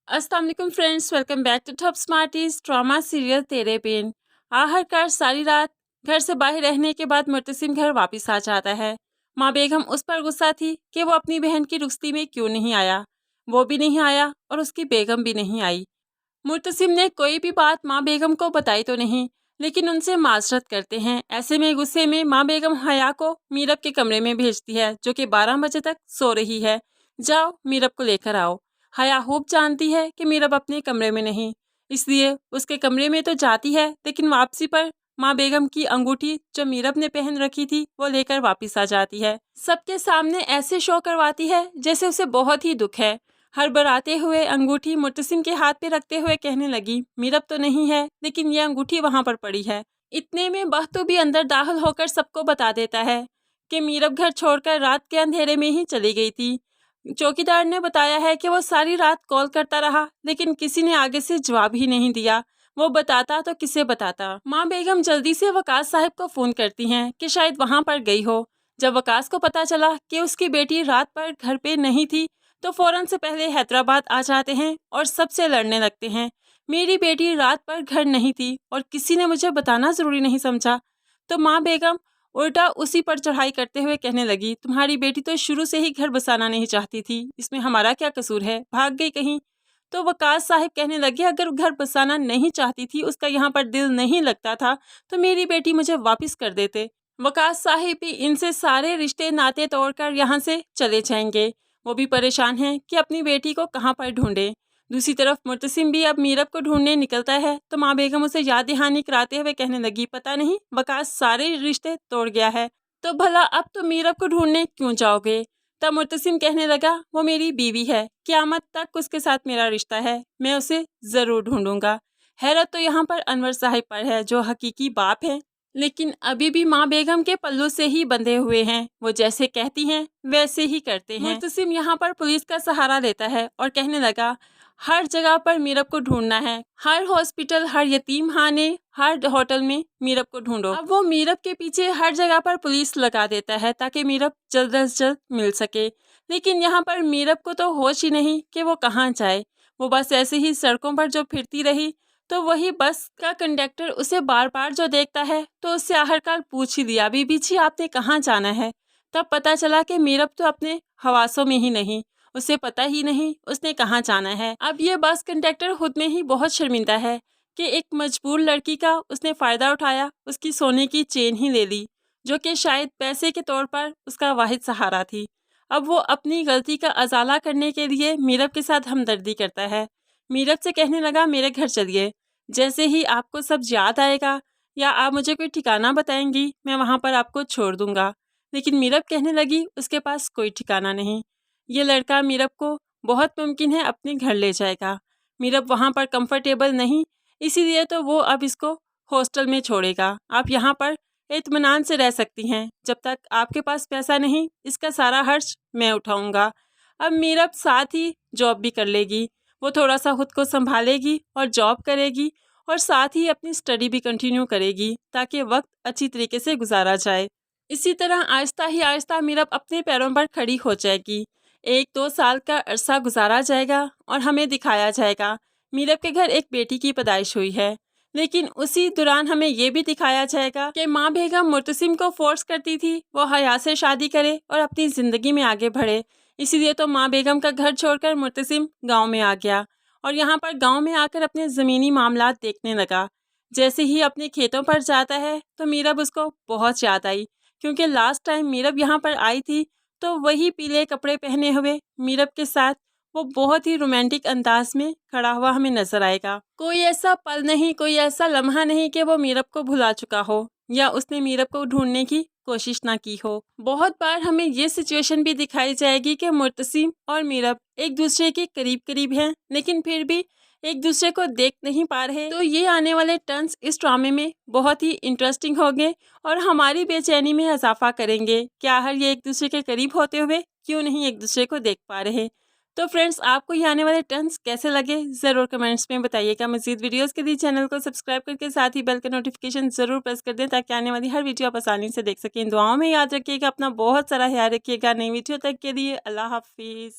अस्सलाम वालेकुम friends, welcome back to Top Smarties drama serial Tere Bin. आखिरकार सारी रात घर से बाहर रहने के बाद मुर्तसिम घर वापस आ जाता है। माँ बेगम उस पर गुस्सा थी कि वो अपनी बहन की रुखसती में क्यों नहीं आया। वो भी नहीं आया और उसकी बेगम भी नहीं आई। मुर्तसिम ने कोई भी बात माँ बेगम को बताई तो नहीं, लेकिन उनसे माजरत करते हैं। ऐसे में गुस्से में माँ बेगम हया को मीरब के कमरे में भेजती है, जो कि 12 बजे तक सो रही है। जाओ मीरब को लेकर आओ। हया खूब जानती है कि मीरब अपने कमरे में नहीं, इसलिए उसके कमरे में तो जाती है, लेकिन वापसी पर माँ बेगम की अंगूठी जो मीरब ने पहन रखी थी वो लेकर वापस आ जाती है। सबके सामने ऐसे शो करवाती है जैसे उसे बहुत ही दुख है। हड़बड़ाते हुए अंगूठी मुर्तसिम के हाथ पे रखते हुए कहने लगी, मीरब तो नहीं है, लेकिन ये अंगूठी वहाँ पर पड़ी है। इतने में बहतू भी अंदर दाखिल होकर सबको बता देता है कि मीरब घर छोड़कर रात के अंधेरे में ही चली गई थी। चौकीदार ने बताया है कि वो सारी रात कॉल करता रहा, लेकिन किसी ने आगे से जवाब ही नहीं दिया। वो बताता तो किसे बताता। माँ बेगम जल्दी से वकास साहब को फ़ोन करती हैं कि शायद वहाँ पर गई हो। जब वकास को पता चला कि उसकी बेटी रात पर घर पे नहीं थी, तो फ़ौरन से पहले हैदराबाद आ जाते हैं और सबसे लड़ने लगते हैं। मेरी बेटी रात पर घर नहीं थी और किसी ने मुझे बताना ज़रूरी नहीं समझा। तो माँ बेगम उल्टा उसी पर चढ़ाई करते हुए कहने लगी, तुम्हारी बेटी तो शुरू से ही घर बसाना नहीं चाहती थी, इसमें हमारा क्या कसूर है, भाग गई कहीं। तो वकास साहब कहने लगे, अगर घर बसाना नहीं चाहती थी, उसका यहाँ पर दिल नहीं लगता था, तो मेरी बेटी मुझे वापस कर देते। वकास साहब भी इनसे सारे रिश्ते नाते तोड़कर यहाँ से चले जाएंगे। वो भी परेशान हैं कि अपनी बेटी को कहाँ पर ढूंढे। दूसरी तरफ मुर्तसिम भी अब मीरब को ढूंढने निकलता है, तो माँ बेगम उसे याद दहानी कराते हुए कहने लगी, पता नहीं वकास सारे रिश्ते तोड़ गया है, तो भला अब तो मीरब को ढूंढने क्यों जाओगे। तब मुर्तसिम कहने लगा, वो मेरी बीवी है, क़यामत तक उसके साथ मेरा रिश्ता है, मैं उसे ज़रूर ढूंढूंगा। हैरत तो यहाँ पर अनवर साहिब पर है, जो हकीकी बाप है, लेकिन अभी भी माँ बेगम के पल्लू से ही बंधे हुए हैं। वो जैसे कहती हैं वैसे ही करते हैं। मुर्तसिम यहाँ पर पुलिस का सहारा लेता है और कहने लगा, हर जगह पर मीरब को ढूंढना है, हर हॉस्पिटल, हर यतीम खाने, हर होटल में मीरब को ढूंढो। अब वो मीरब के पीछे हर जगह पर पुलिस लगा देता है ताकि मीरब जल्द से जल्द मिल सके। लेकिन यहाँ पर मीरब को तो होश ही नहीं कि वो कहाँ जाए। वो बस ऐसे ही सड़कों पर जो फिरती रही, तो वही बस का कंडक्टर उसे बार बार जो देखता है, तो उससे आखिरकार पूछ ही लिया, बीबी जी आपने कहाँ जाना है। तब पता चला कि मीरब तो अपने हवासों में ही नहीं, उसे पता ही नहीं उसने कहाँ जाना है। अब ये बस कंडक्टर खुद में ही बहुत शर्मिंदा है कि एक मजबूर लड़की का उसने फ़ायदा उठाया, उसकी सोने की चेन ही ले ली, जो कि शायद पैसे के तौर पर उसका वाहिद सहारा थी। अब वो अपनी गलती का अजाला करने के लिए मीरब के साथ हमदर्दी करता है। मीरब से कहने लगा, मेरे घर चलिए, जैसे ही आपको सब याद आएगा या आप मुझे कोई ठिकाना बताएंगी, मैं वहाँ पर आपको छोड़ दूँगा। लेकिन मीरब कहने लगी, उसके पास कोई ठिकाना नहीं, ये लड़का मीरब को बहुत मुमकिन है अपने घर ले जाएगा। मीरब वहाँ पर कंफर्टेबल नहीं, इसीलिए तो वो अब इसको हॉस्टल में छोड़ेगा। आप यहाँ पर इत्मीनान से रह सकती हैं, जब तक आपके पास पैसा नहीं, इसका सारा खर्च मैं उठाऊँगा। अब मीरब साथ ही जॉब भी कर लेगी, वो थोड़ा सा खुद को संभालेगी और जॉब करेगी, और साथ ही अपनी स्टडी भी कंटिन्यू करेगी, ताकि वक्त अच्छी तरीके से गुजारा जाए। इसी तरह आहिस्ता ही आहिस्ता मीरब अपने पैरों पर खड़ी हो जाएगी। 1-2 साल का अरसा गुजारा जाएगा और हमें दिखाया जाएगा मीरब के घर एक बेटी की पैदाइश हुई है। लेकिन उसी दौरान हमें ये भी दिखाया जाएगा कि माँ बेगम मुर्तसिम को फोर्स करती थी वो हया से शादी करे और अपनी ज़िंदगी में आगे बढ़े। इसीलिए तो माँ बेगम का घर छोड़कर मुर्तसिम गांव में आ गया और यहाँ पर गांव में आकर अपने ज़मीनी मामलात देखने लगा। जैसे ही अपने खेतों पर जाता है तो मीरब उसको बहुत याद आई, क्योंकि लास्ट टाइम मीरब यहाँ पर आई थी तो वही पीले कपड़े पहने हुए मीरब के साथ वो बहुत ही रोमांटिक अंदाज में खड़ा हुआ हमें नजर आएगा। कोई ऐसा पल नहीं, कोई ऐसा लम्हा नहीं कि वो मीरब को भुला चुका हो या उसने मीरब को ढूंढने की कोशिश ना की हो। बहुत बार हमें ये सिचुएशन भी दिखाई जाएगी कि मुर्तसिम और मीरब एक दूसरे के करीब करीब हैं, लेकिन फिर भी एक दूसरे को देख नहीं पा रहे। तो ये आने वाले टर्न्स इस ड्रामे में बहुत ही इंटरेस्टिंग होंगे और हमारी बेचैनी में इजाफा करेंगे। क्या हर ये एक दूसरे के करीब होते हुए क्यों नहीं एक दूसरे को देख पा रहे। तो फ्रेंड्स, आपको ये आने वाले टर्न्स कैसे लगे ज़रूर कमेंट्स में बताइएगा। मज़ीद वीडियोस के लिए चैनल को सब्सक्राइब करके साथ ही बेल का नोटिफिकेशन ज़रूर प्रेस कर दें, ताकि आने वाली हर वीडियो आप आसानी से देख सकें। दुआओं में याद रखिएगा, अपना बहुत सारा ख्याल रखिएगा। नई वीडियो तक के लिए अल्लाह हाफिज़।